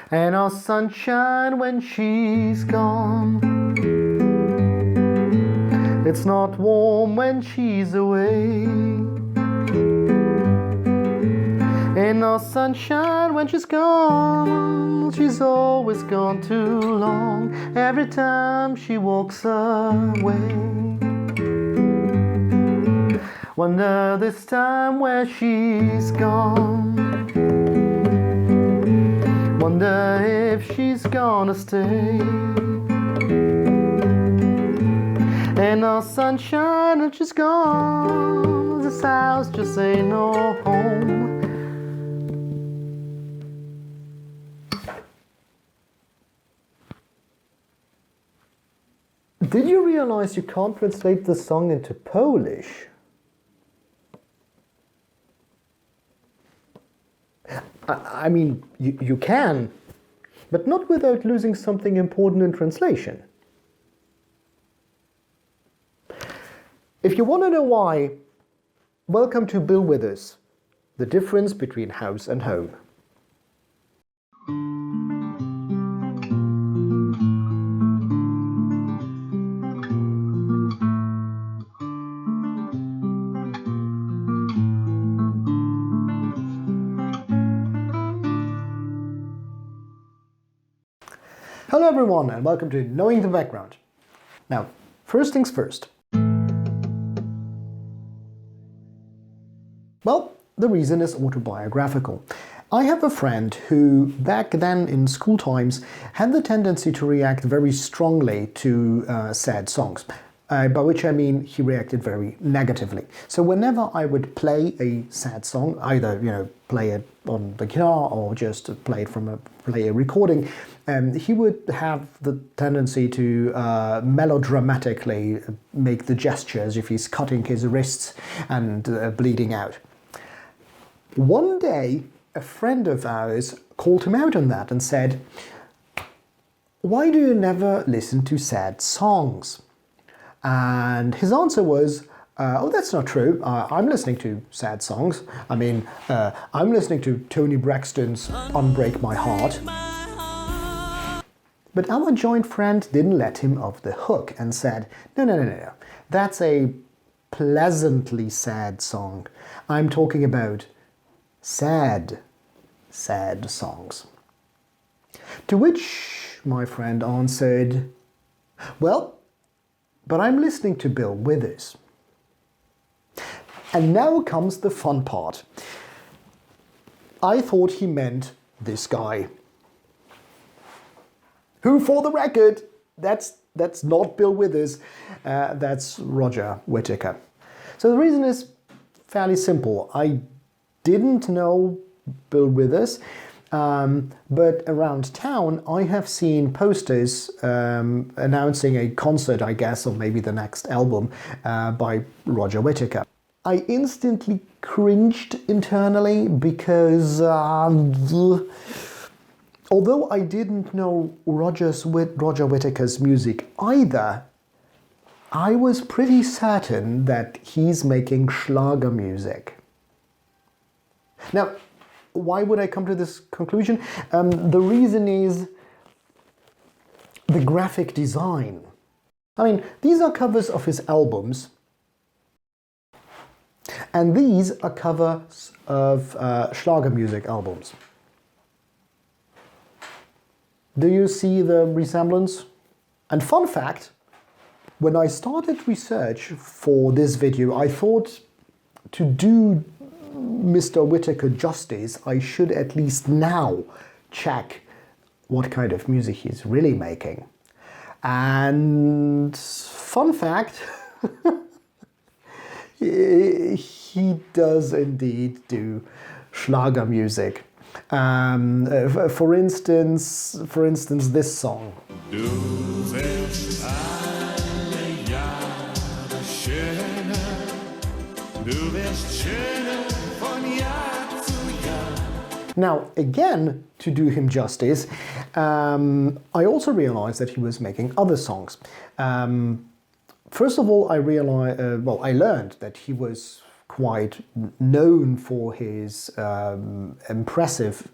And our sunshine when she's gone. It's not warm when she's away. Ain't no sunshine when she's gone. She's always gone too long. Every time she walks away. Wonder this time where she's gone. Wonder if she's gonna stay. Ain't no sunshine when she's gone. This house just ain't no home. Did you realize you can't translate the song into Polish? I mean, you can, but not without losing something important in translation. If you want to know why, welcome to Bill Withers, The Difference Between House and Home. Hello everyone and welcome to Knowing the Background. Now, first things first. Well, the reason is autobiographical. I have a friend who, back then in school times, had the tendency to react very strongly to sad songs. By which I mean he reacted very negatively. So whenever I would play a sad song, either play it on the guitar or just play a recording, he would have the tendency to melodramatically make the gestures if he's cutting his wrists and bleeding out. One day, a friend of ours called him out on that and said, "Why do you never listen to sad songs?" And his answer was, "Oh, that's not true. I'm listening to sad songs. I mean, I'm listening to Toni Braxton's Unbreak My Heart." But our joint friend didn't let him off the hook and said, No. That's a pleasantly sad song. I'm talking about sad songs." To which my friend answered, "Well, but I'm listening to Bill Withers." And now comes the fun part. I thought he meant this guy. Who, for the record, that's not Bill Withers, that's Roger Whittaker. So the reason is fairly simple. I didn't know Bill Withers, but around town I have seen posters announcing a concert, I guess, or maybe the next album by Roger Whittaker. I instantly cringed internally because although I didn't know Roger Whittaker's music either, I was pretty certain that he's making Schlager music. Now, why would I come to this conclusion? The reason is the graphic design. I mean, these are covers of his albums, and these are covers of Schlager music albums. Do you see the resemblance? And fun fact, when I started research for this video, I thought to do Mr. Whittaker justice, I should at least now check what kind of music he's really making. And fun fact, he does indeed do Schlager music. For instance, this song. Du wirst alle Jahre schöner, du wirst schöner von Jahr zu Jahr. Now, again, to do him justice, I also realized that he was making other songs. First of all, I learned that he was quite known for his impressive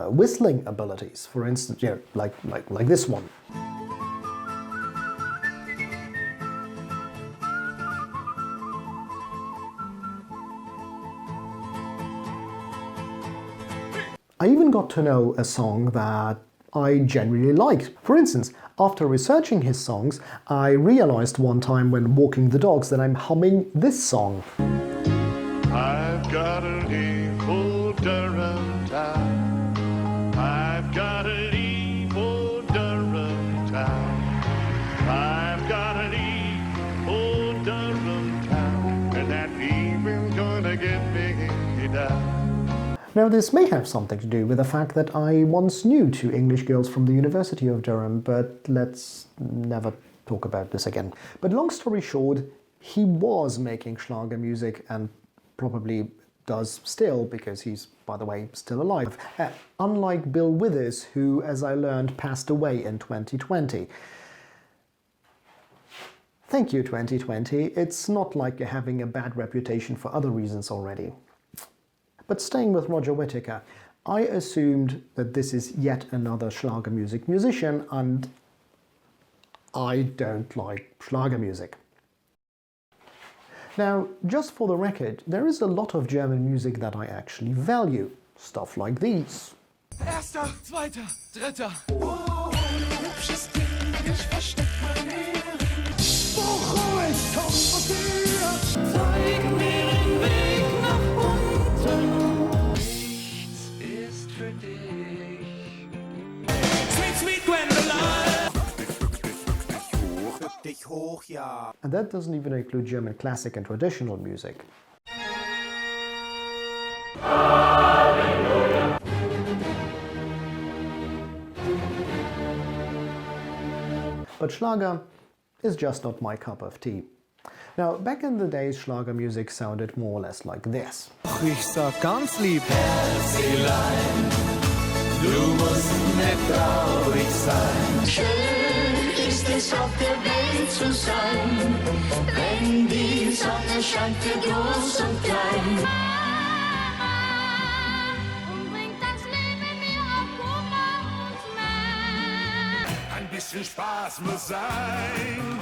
whistling abilities. For instance, like this one. I even got to know a song that I genuinely liked. For instance, after researching his songs, I realized one time when walking the dogs that I'm humming this song. I've got a evil Durham town. I've got an evil Durham town. I've got an evil Durham town. And that evil's gonna get me down. Now, this may have something to do with the fact that I once knew 2 English girls from the University of Durham, but let's never talk about this again. But long story short, he was making Schlager music and probably does still, because he's, by the way, still alive. Unlike Bill Withers, who, as I learned, passed away in 2020. Thank you, 2020. It's not like you're having a bad reputation for other reasons already. But staying with Roger Whittaker, I assumed that this is yet another Schlager music musician, and I don't like Schlager music. Now, just for the record, there is a lot of German music that I actually value. Stuff like these. Erster, zweiter, dritter. Oh, du hübsches Ding, ich versteck mein Heer. Ruhig, komm und dir. Zeig mir den Weg nach unten. Nichts ist für dich. Sweet, sweet Gwendoline. Rück dich hoch, ja. And that doesn't even include German classic and traditional music. But Schlager is just not my cup of tea. Now, back in the days, Schlager music sounded more or less like this. Ich sag ganz lieb. Herzlein, du musst nicht traurig sein. Schön ist es auf der Welt zu sein, wenn die Sonne scheint für groß und klein. Und bringt das Leben mir auch Kummer und Mehr. Ein bisschen Spaß muss sein,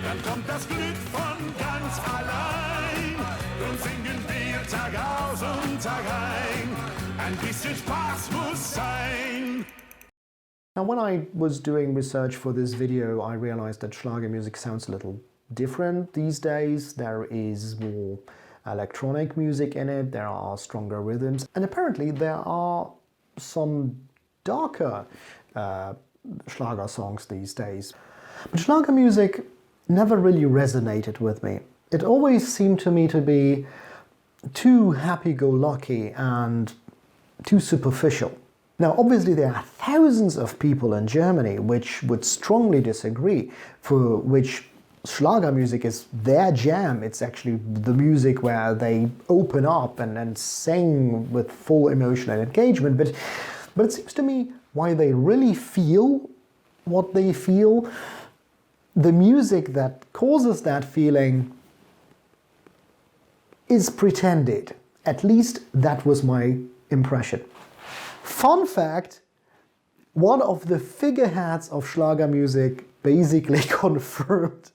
dann kommt das Glück von ganz allein. Und singen wir Tag aus und Tag ein, ein bisschen Spaß muss sein. Now, when I was doing research for this video, I realized that Schlager music sounds a little different these days. There is more electronic music in it, there are stronger rhythms, and apparently there are some darker Schlager songs these days. But Schlager music never really resonated with me. It always seemed to me to be too happy-go-lucky and too superficial. Now, obviously, there are thousands of people in Germany which would strongly disagree, for which Schlager music is their jam. It's actually the music where they open up and sing with full emotional engagement. But it seems to me why they really feel what they feel, the music that causes that feeling is pretended. At least that was my impression. Fun fact, one of the figureheads of Schlager music basically confirmed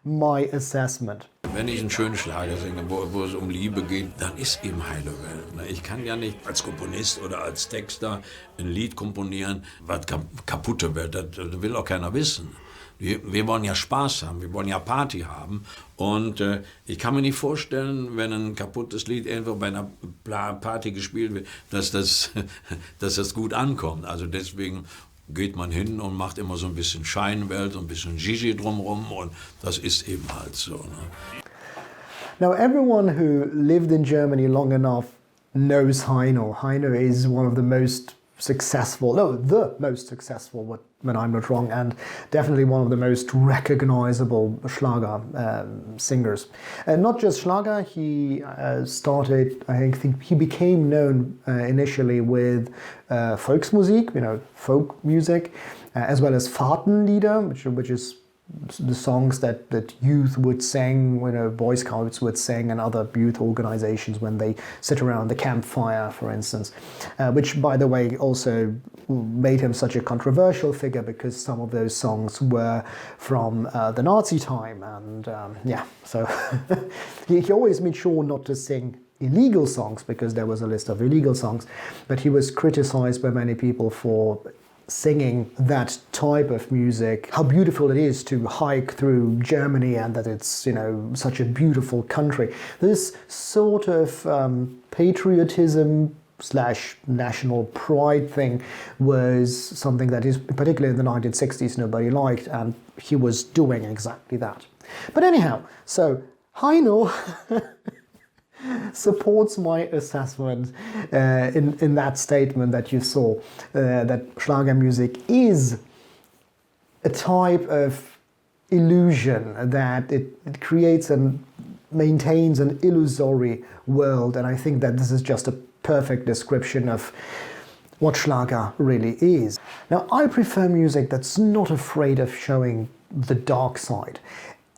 my assessment. Wenn ich einen schönen Schlager singe, wo es um Liebe geht, dann ist eben heile Welt. Ich kann ja nicht als Komponist oder als Texter ein Lied komponieren, was kaputte wird. Das will auch keiner wissen. Wir wollen ja Spaß haben, wir wollen ja Party haben. Und ich kann mir nicht vorstellen, wenn ein kaputtes Lied irgendwo bei einer Party gespielt wird, dass das gut ankommt. Also deswegen geht man hin und macht immer so ein bisschen Scheinwelt, so ein bisschen Gigi drumherum, und das ist eben halt so. Ne? Now, everyone who lived in Germany long enough knows Heino. Heino is one of the most successful, no, the most successful, when I'm not wrong, and definitely one of the most recognizable Schlager singers. Not just Schlager, he started, I think he became known initially with Volksmusik, folk music, as well as Fahrtenlieder, which is the songs that youth would sing, Boy Scouts would sing, and other youth organizations when they sit around the campfire, for instance, which, by the way, also made him such a controversial figure because some of those songs were from the Nazi time, and so he always made sure not to sing illegal songs because there was a list of illegal songs, but he was criticized by many people for singing that type of music, how beautiful it is to hike through Germany and that it's, such a beautiful country. This sort of patriotism / national pride thing was something that is, particularly in the 1960s, nobody liked, and he was doing exactly that. But anyhow, so Heino supports my assessment in that statement that you saw, that Schlager music is a type of illusion, that it creates and maintains an illusory world, and I think that this is just a perfect description of what Schlager really is. Now, I prefer music that's not afraid of showing the dark side,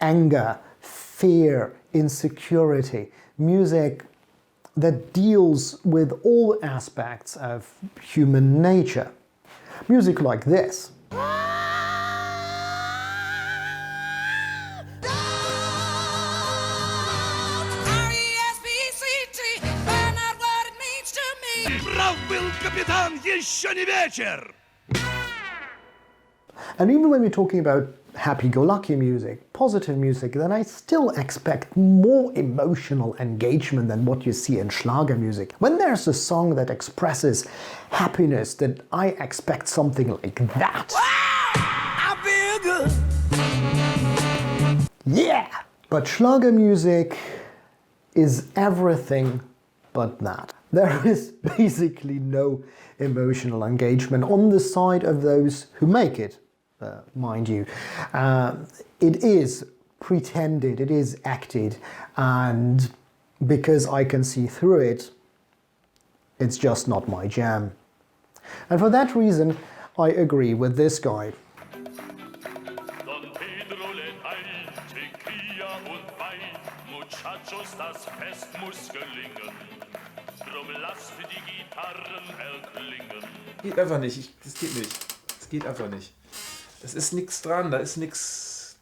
anger, fear, insecurity, music that deals with all aspects of human nature. Music like this. Прав был капитан, еще не вечер! And even when we're talking about happy-go-lucky music, positive music, then I still expect more emotional engagement than what you see in Schlager music. When there's a song that expresses happiness, then I expect something like that. I feel good! Yeah! But Schlager music is everything but that. There is basically no emotional engagement on the side of those who make it. Mind you, it is pretended, it is acted, and because I can see through it, it's just not my jam. And for that reason, I agree with this guy. Don Pedro lädt ein, Tequila und Wein, Muchachos, das Fest muss gelingen, drum lasst die Gitarren erklingen. Geht einfach nicht, das geht nicht. Das geht einfach nicht. Es ist nichts dran, da ist nichts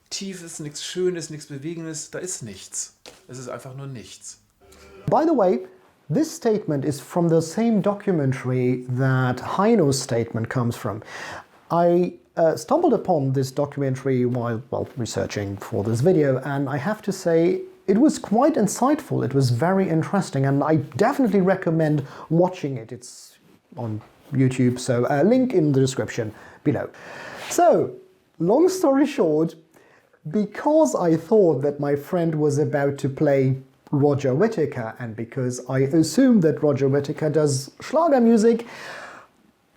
Tiefes, nichts Schönes, nichts Bewegendes, da ist nichts. Es ist einfach nur nichts. By the way, this statement is from the same documentary that Heino's statement comes from. I stumbled upon this documentary while researching for this video, and I have to say it was quite insightful. It was very interesting, and I definitely recommend watching it. It's on YouTube, so a link in the description below. So, long story short, because I thought that my friend was about to play Roger Whittaker, and because I assumed that Roger Whittaker does Schlager music,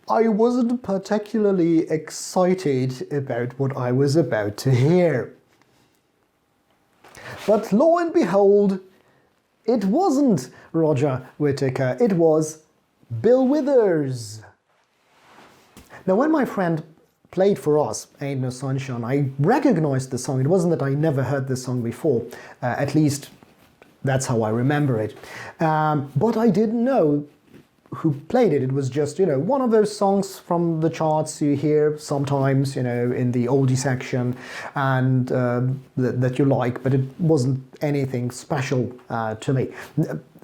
I wasn't particularly excited about what I was about to hear. But lo and behold, it wasn't Roger Whittaker, it was Bill Withers. Now, when my friend played for us Ain't No Sunshine, I recognized the song. It wasn't that I never heard this song before, at least that's how I remember it. But I didn't know who played it. It was just, one of those songs from the charts you hear sometimes, in the oldie section, and that you like, but it wasn't anything special to me.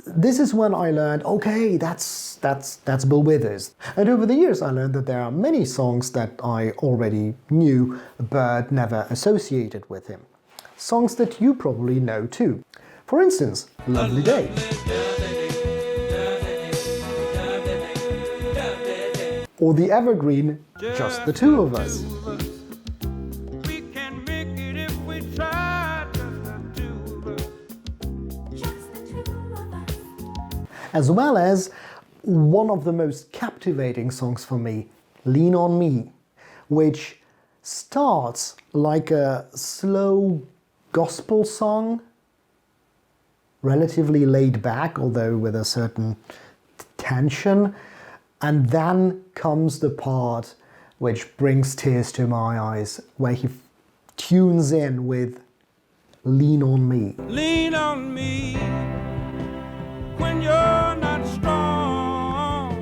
This is when I learned, okay, that's Bill Withers. And over the years I learned that there are many songs that I already knew but never associated with him. Songs that you probably know too. For instance, Lovely Day. Or the evergreen, Just the Two of Us. We can make it if we try, just the two of us. As well as one of the most captivating songs for me, Lean on Me, which starts like a slow gospel song, relatively laid back, although with a certain tension, and then comes the part which brings tears to my eyes, where he tunes in with Lean on Me. Lean on me when you're not strong.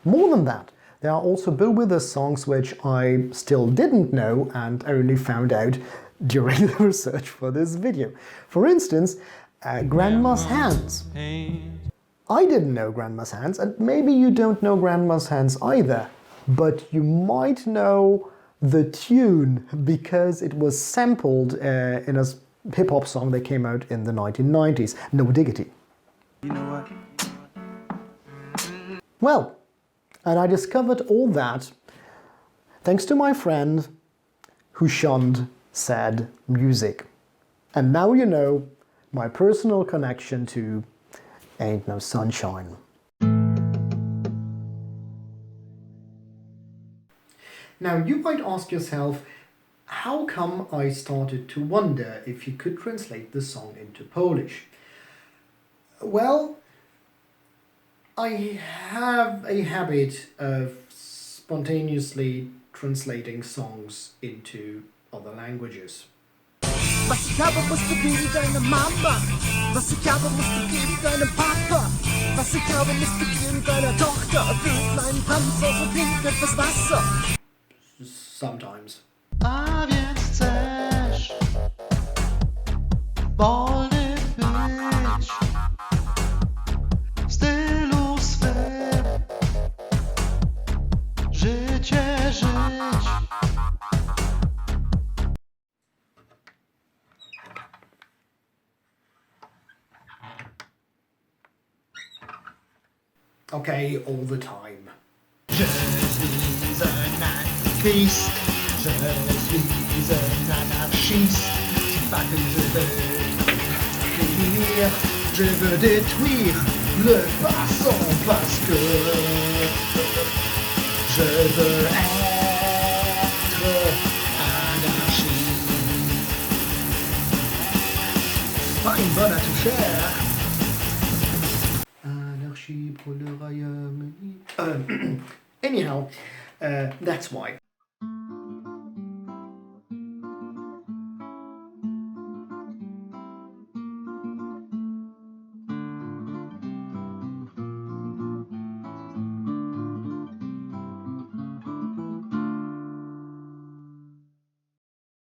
More than that, there are also Bill Withers songs which I still didn't know and only found out during the research for this video. For instance, Grandma's Hands. I didn't know Grandma's Hands, and maybe you don't know Grandma's Hands either, but you might know the tune because it was sampled in a hip-hop song that came out in the 1990s, No Diggity. You know what? Well, and I discovered all that thanks to my friend who shunned sad music. And now you know my personal connection to Ain't No Sunshine. Now you might ask yourself, how come I started to wonder if you could translate the song into Polish? Well, I have a habit of spontaneously translating songs into other languages. Was ich habe, musst du geben deine Mama. Was ich habe, musst du geben deinem Papa. Was ich habe, musst du geben deiner Tochter. Füllt meinen Panzer, so trink etwas Wasser. Sometimes. A więc chcesz wolny być w stylu swym, życie żyć. Okay, all the time. Je suis un anarchiste, je suis un anarchiste. C'est pas que je veux écrire, je veux détruire le passant parce que je veux être anarchiste. Pas une bonne à tout cher. Anarchie pour le royaume. Anyhow, that's why.